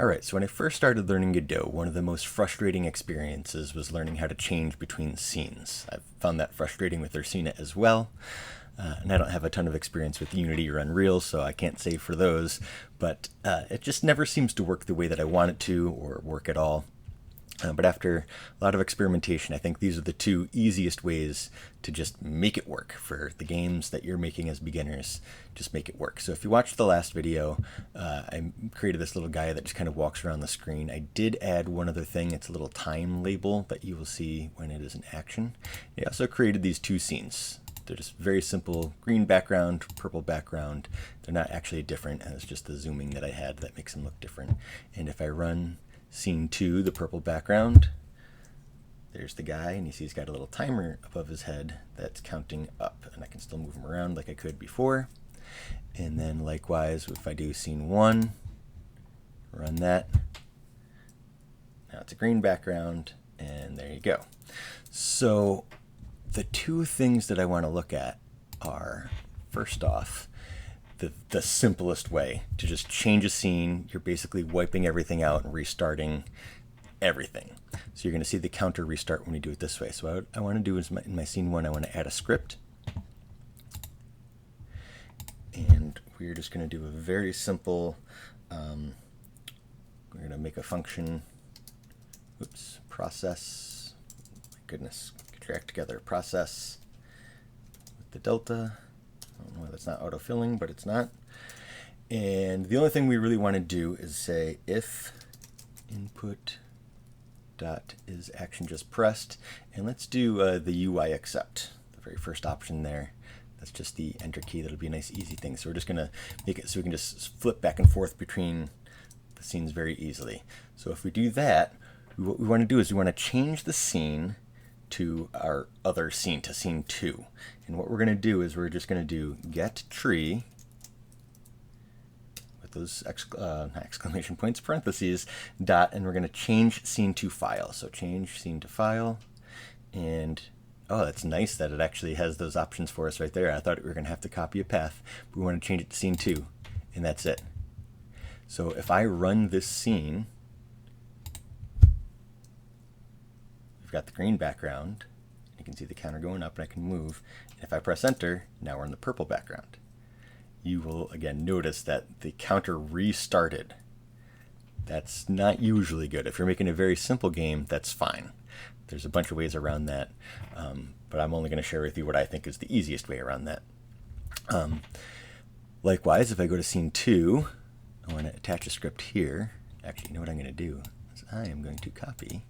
Alright, so when I first started learning Godot, one of the most frustrating experiences was learning how to change between scenes. I've found that frustrating with Ursina as well, and I don't have a ton of experience with Unity or Unreal, so I can't say for those, but it just never seems to work the way that I want it to, or work at all. But after a lot of experimentation, I think these are the two easiest ways to just make it work for the games that you're making as beginners. Just make it work. So if you watched the last video, I created this little guy that just kind of walks around the screen. I did add one other thing. It's a little time label that you will see when it is in action. I also created these two scenes. They're just very simple, green background, purple background. They're not actually different, and it's just the zooming that I had that makes them look different. And if I run Scene 2, the purple background, there's the guy, and you see he's got a little timer above his head that's counting up, and I can still move him around like I could before. And then likewise, if I do Scene 1, run that, now it's a green background, and there you go. So the two things that I want to look at are, first off, the simplest way to just change a scene. You're basically wiping everything out and restarting everything. So you're going to see the counter restart when we do it this way. So what I want to do is in my scene 1, I want to add a script. And we're just going to do a very simple, we're going to make a function, process, my goodness, contract together process with the delta. I don't know why that's not autofilling, but it's not. And the only thing we really want to do is say if input dot is action just pressed, and let's do the UI accept, the very first option there. That's just the enter key. That'll be a nice easy thing. So we're just going to make it so we can just flip back and forth between the scenes very easily. So if we do that, what we want to do is we want to change the scene to our other scene, to scene 2. And what we're going to do is we're just going to do get tree with those exclamation points, parentheses, dot, and we're going to change scene to file. So change scene to file, and oh, that's nice that it actually has those options for us right there. I thought we were going to have to copy a path, but we want to change it to scene 2, and that's it. So if I run this scene, we've got the green background. You can see the counter going up, and I can move. And if I press enter, now we're in the purple background. You will again notice that the counter restarted. That's not usually good. If you're making a very simple game, that's fine. There's a bunch of ways around that, but I'm only going to share with you what I think is the easiest way around that. Likewise, if I go to scene 2, I want to attach a script here. Actually, you know what I'm going to do is I am going to copy,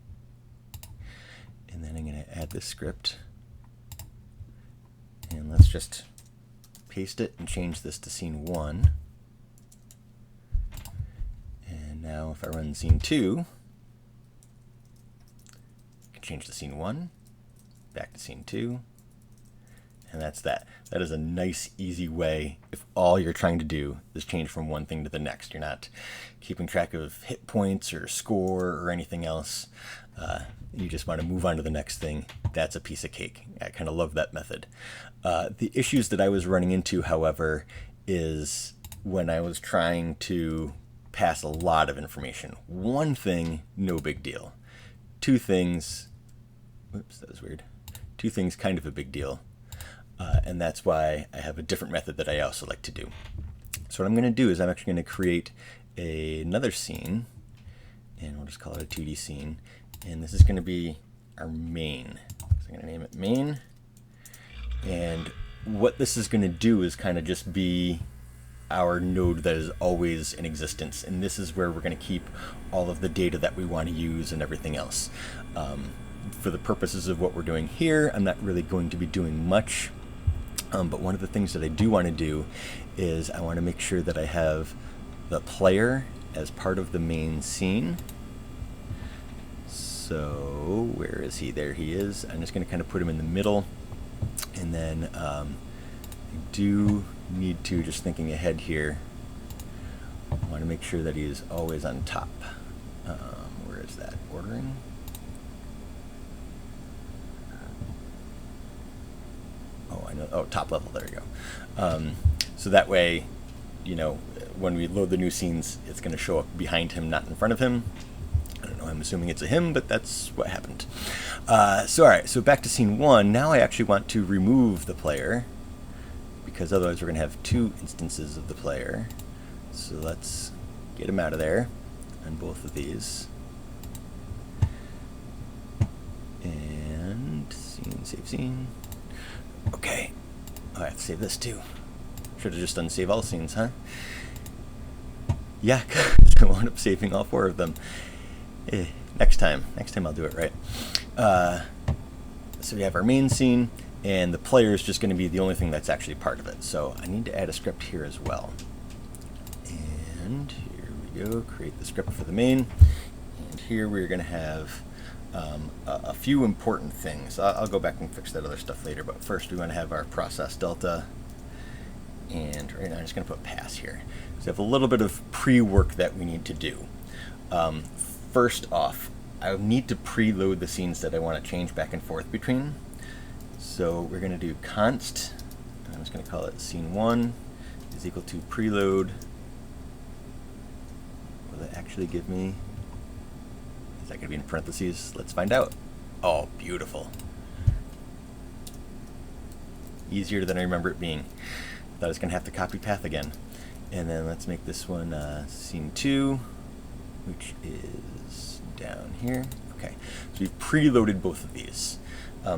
and then I'm going to add this script, and let's just paste it and change this to scene 1. And now if I run scene 2, I can change to scene 1, back to scene 2, and that's that. That is a nice, easy way if all you're trying to do is change from one thing to the next. You're not keeping track of hit points or score or anything else. You just want to move on to the next thing. That's a piece of cake. I kind of love that method. The issues that I was running into, however, is when I was trying to pass a lot of information. One thing, no big deal. Two things, whoops, that was weird. Two things, kind of a big deal. And that's why I have a different method that I also like to do. So what I'm going to do is I'm actually going to create another scene, and we'll just call it a 2D scene. And this is going to be our main. So I'm going to name it main. And what this is going to do is kind of just be our node that is always in existence. And this is where we're going to keep all of the data that we want to use and everything else. For the purposes of what we're doing here, I'm not really going to be doing much. But one of the things that I do want to do is I want to make sure that I have the player as part of the main scene. So where is he? There he is. I'm just going to kind of put him in the middle. And then I do need to, just thinking ahead here, I want to make sure that he is always on top. Where is that? Ordering? Oh, I know. Oh, top level. There we go. So that way you know, when we load the new scenes, it's going to show up behind him, not in front of him. I don't know, I'm assuming it's a him, but that's what happened. So all right, so back to scene 1. Now I actually want to remove the player, because otherwise we're going to have 2 instances of the player. So let's get him out of there on both of these. And scene, save scene. Okay. Oh, I have to save this too. Should have just done save all scenes, huh? Yeah, I wound up saving all 4 of them. Next time I'll do it right. So we have our main scene, and the player is just going to be the only thing that's actually part of it. So I need to add a script here as well. And here we go, create the script for the main. And here we're going to have a few important things. I'll go back and fix that other stuff later, but first we want to have our process delta. And right now I'm just going to put pass here. So we have a little bit of pre-work that we need to do. First off, I need to preload the scenes that I want to change back and forth between. So we're going to do const, I'm just going to call it scene 1 is equal to preload. Will it actually give me, is that going to be in parentheses? Let's find out. Oh, beautiful. Easier than I remember it being. Thought I was going to have to copy path again. And then let's make this one scene 2, which is down here. Okay, so we've preloaded both of these.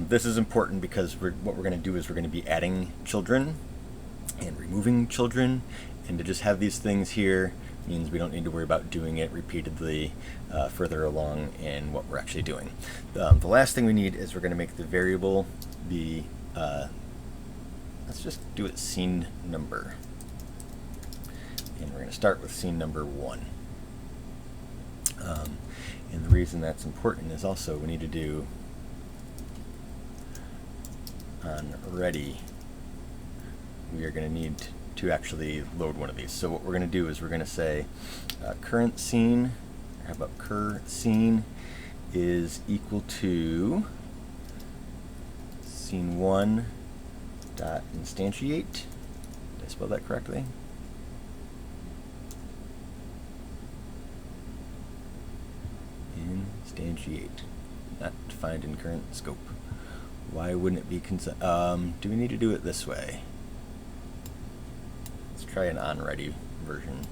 This is important because what we're going to do is we're going to be adding children and removing children, and to just have these things here means we don't need to worry about doing it repeatedly further along in what we're actually doing. The last thing we need is we're going to make the variable be, let's just do it scene number. And we're going to start with scene number 1. And the reason that's important is also we need to do on ready, we are going to need to actually load one of these. So what we're going to do is we're going to say current scene, or how about cur scene is equal to scene 1 dot instantiate. Did I spell that correctly? Instantiate, not defined in current scope. Why wouldn't it be do we need to do it this way? Let's try an on-ready version.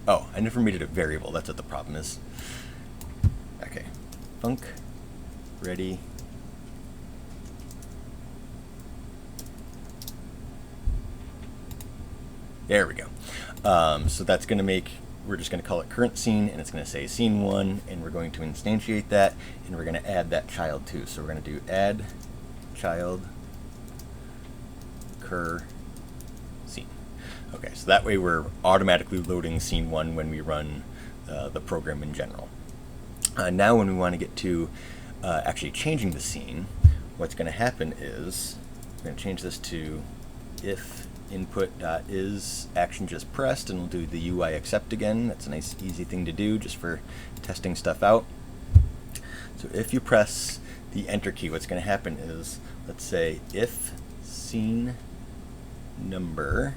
Oh, I never made it a variable. That's what the problem is. Okay, func ready. There we go. So that's going to make, we're just going to call it current scene, and it's going to say scene 1, and we're going to instantiate that, and we're going to add that child too. So we're going to do add child cur scene. Okay, so that way we're automatically loading scene 1 when we run the program in general. Now when we want to get to actually changing the scene, what's going to happen is we're going to change this to if input.is action just pressed, and we'll do the UI accept again. That's a nice easy thing to do just for testing stuff out. So if you press the enter key, what's going to happen is, let's say if scene number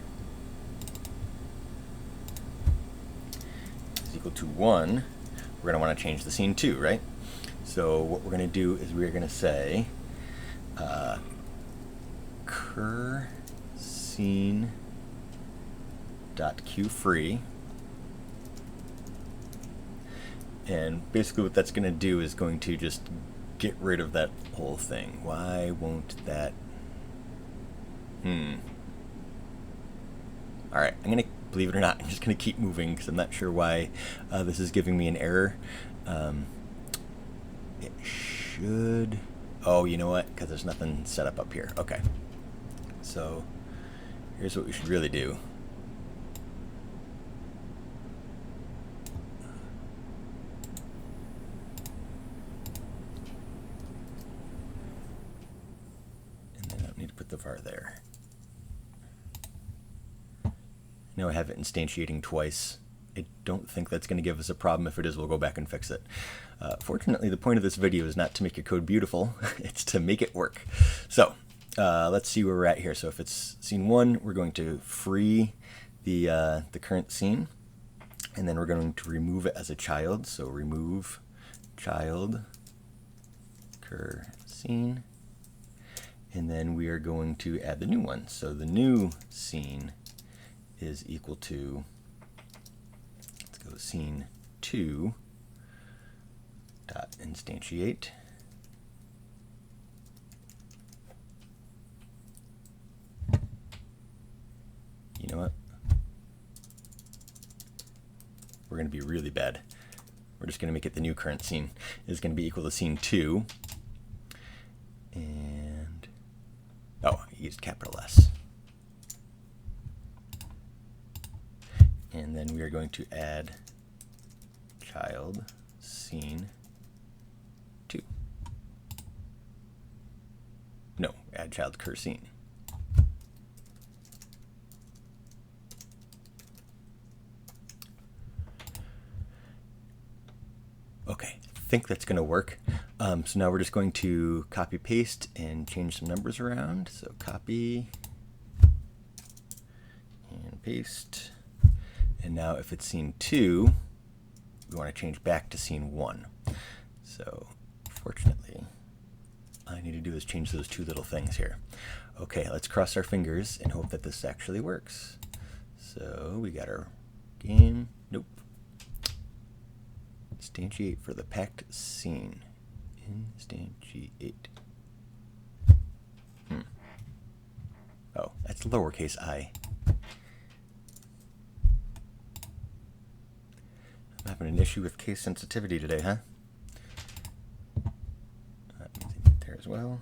is equal to 1, we're going to want to change the scene 2, right? So what we're going to do is we're going to say cur scene dot queue free, and basically what that's going to do is going to just get rid of that whole thing. Why won't that? Alright, I'm going to, believe it or not, I'm just going to keep moving because I'm not sure why this is giving me an error. It should, oh, you know what, because there's nothing set up here. Okay, so here's what we should really do. And then I don't need to put the var there. Now I have it instantiating twice I don't think that's going to give us a problem. If it is, we'll go back and fix it. Fortunately, the point of this video is not to make your code beautiful, it's to make it work. So let's see where we're at here. So if it's scene 1, we're going to free the current scene, and then we're going to remove it as a child. So remove child cur scene, and then we are going to add the new one. So the new scene is equal to, let's go scene 2 dot instantiate you know what, we're going to be really bad. We're just going to make it the new current scene is going to be equal to scene 2, and oh, I used capital S. And then we are going to add child scene 2. No, add child cur scene. Okay, I think that's going to work. So now we're just going to copy paste and change some numbers around. So copy and paste. And now if it's scene 2, we want to change back to scene 1. So fortunately, all I need to do is change those 2 little things here. Okay, let's cross our fingers and hope that this actually works. So we got our game. Nope. Instantiate for the packed scene. Instantiate. Oh, that's lowercase I. I'm having an issue with case sensitivity today, huh? That means I need there as well.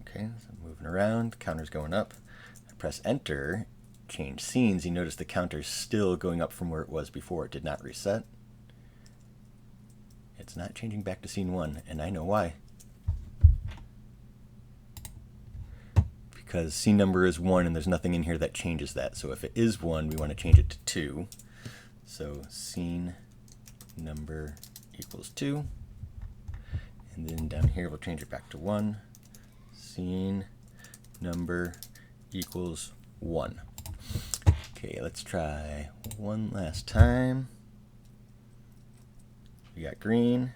Okay, so I'm moving around, the counter's going up. I press enter, change scenes. You notice the counter's still going up from where it was before. It did not reset. It's not changing back to scene 1, and I know why. Because scene number is 1 and there's nothing in here that changes that. So if it is 1, we want to change it to 2. So scene number equals 2. And then down here we'll change it back to 1. Scene number equals 1. Okay, let's try one last time. We got green.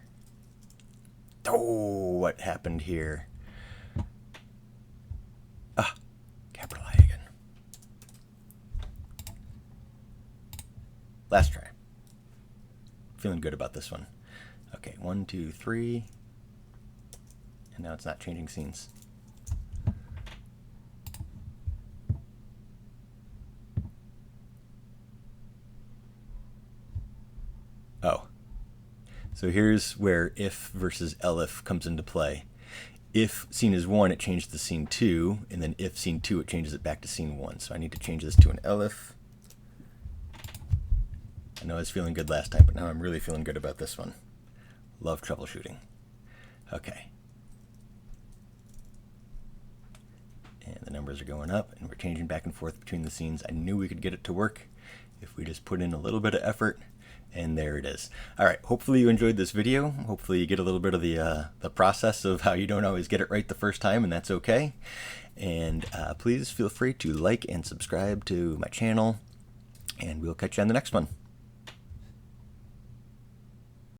Oh, what happened here? Ah, capital I again. Last try. Feeling good about this one. Okay, 1, 2, 3. And now it's not changing scenes. Oh. So here's where if versus elif comes into play. If scene is 1, it changes to scene 2, and then if scene 2, it changes it back to scene 1. So I need to change this to an elif. I know I was feeling good last time, but now I'm really feeling good about this one. Love troubleshooting. Okay. And the numbers are going up, and we're changing back and forth between the scenes. I knew we could get it to work if we just put in a little bit of effort. And there it is. All right, hopefully you enjoyed this video. Hopefully you get a little bit of the process of how you don't always get it right the first time, and that's okay. And please feel free to like and subscribe to my channel, and we'll catch you on the next one.